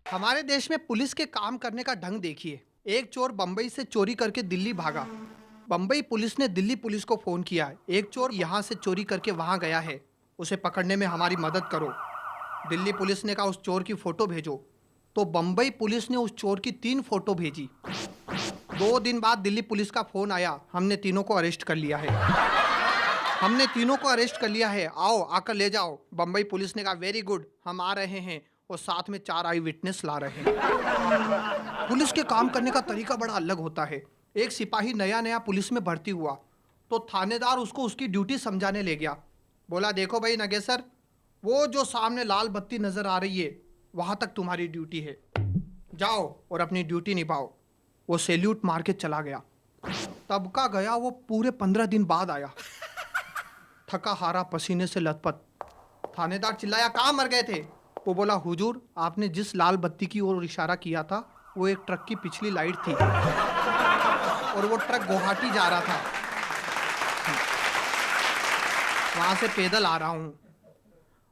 हमारे देश में पुलिस के काम करने का ढंग देखिए। एक चोर बंबई से चोरी करके दिल्ली भागा। बंबई पुलिस ने दिल्ली पुलिस को फोन किया, एक चोर यहाँ से चोरी करके वहाँ गया है, उसे पकड़ने में हमारी मदद करो। दिल्ली पुलिस ने कहा उस चोर की फोटो भेजो, तो बंबई पुलिस ने उस चोर की 3 फोटो भेजी। 2 दिन बाद दिल्ली पुलिस का फोन आया, हमने तीनों को अरेस्ट कर लिया है। आओ आकर ले जाओ। बंबई पुलिस ने कहा वेरी गुड, हम आ रहे हैं, और साथ में 4 आई विटनेस ला रहे हैं। पुलिस के काम करने का तरीका बड़ा अलग होता है। एक सिपाही नया नया पुलिस में भर्ती हुआ तो थानेदार उसको उसकी ड्यूटी समझाने ले गया। बोला देखो भाई नगेसर, वो जो सामने लाल बत्ती नजर आ रही है वहां तक तुम्हारी ड्यूटी है, जाओ और अपनी ड्यूटी निभाओ। वो सैल्यूट मार के चला गया। तब का गया वो पूरे 15 दिन बाद आया, थका हारा पसीने से लथपथ। थानेदार चिल्लाया कहाँ मर गए थे? वो बोला हुजूर, आपने जिस लाल बत्ती की ओर इशारा किया था वो एक ट्रक की पिछली लाइट थी और वो ट्रक गुवाहाटी जा रहा था, वहां से पैदल आ रहा हूं।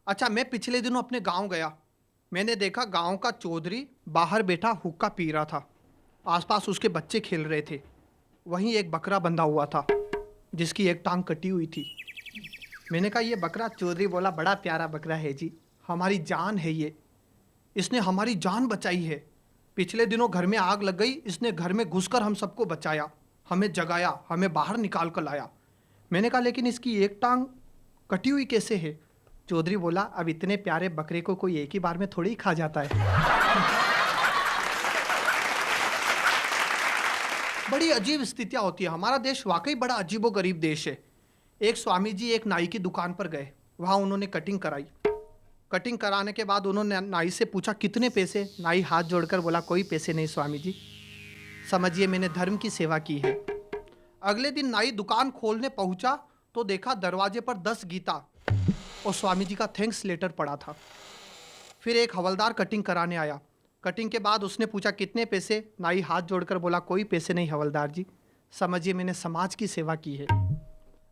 अच्छा, मैं पिछले दिनों अपने गांव गया। मैंने देखा गांव का चौधरी बाहर बैठा हुक्का पी रहा था। आसपास उसके बच्चे खेल रहे थे। वहीं एक बकरा बंधा हुआ था जिसकी एक टांग कटी हुई थी। मैंने कहा ये बकरा? चौधरी बोला बड़ा प्यारा बकरा है जी, हमारी जान है ये, इसने हमारी जान बचाई है। पिछले दिनों घर में आग लग गई, इसने घर में घुसकर हम सबको बचाया, हमें जगाया, हमें बाहर निकाल कर लाया। मैंने कहा लेकिन इसकी एक टांग कटी हुई कैसे है? चौधरी बोला अब इतने प्यारे बकरे को कोई एक ही बार में थोड़ी ही खा जाता है। बड़ी अजीब स्थितियां होती है। हमारा देश वाकई बड़ा अजीबोगरीब देश है। एक स्वामी जी एक नाई की दुकान पर गए, वहां उन्होंने कटिंग कराई। कटिंग कराने के बाद उन्होंने नाई से पूछा कितने पैसे? नाई हाथ जोड़कर बोला कोई पैसे नहीं स्वामी जी, समझिए मैंने धर्म की सेवा की है। अगले दिन नाई दुकान खोलने पहुंचा तो देखा दरवाजे पर 10 गीता और स्वामी जी का थैंक्स लेटर पड़ा था। फिर एक हवलदार कटिंग कराने आया। कटिंग के बाद उसने पूछा कितने पैसे? नाई हाथ जोड़कर बोला कोई पैसे नहीं हवलदार जी, समझिए मैंने समाज की सेवा की है।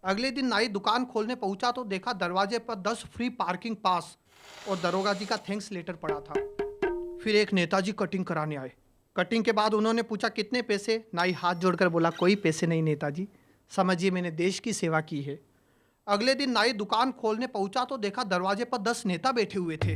अगले दिन नाई दुकान खोलने पहुंचा तो देखा दरवाजे पर 10 फ्री पार्किंग पास और दरोगा जी का थैंक्स लेटर पड़ा था। फिर एक नेताजी कटिंग कराने आए। कटिंग के बाद उन्होंने पूछा कितने पैसे? नाई हाथ जोड़कर बोला कोई पैसे नहीं नेताजी, समझिए मैंने देश की सेवा की है। अगले दिन नाई दुकान खोलने पहुंचा तो देखा दरवाजे पर 10 नेता बैठे हुए थे।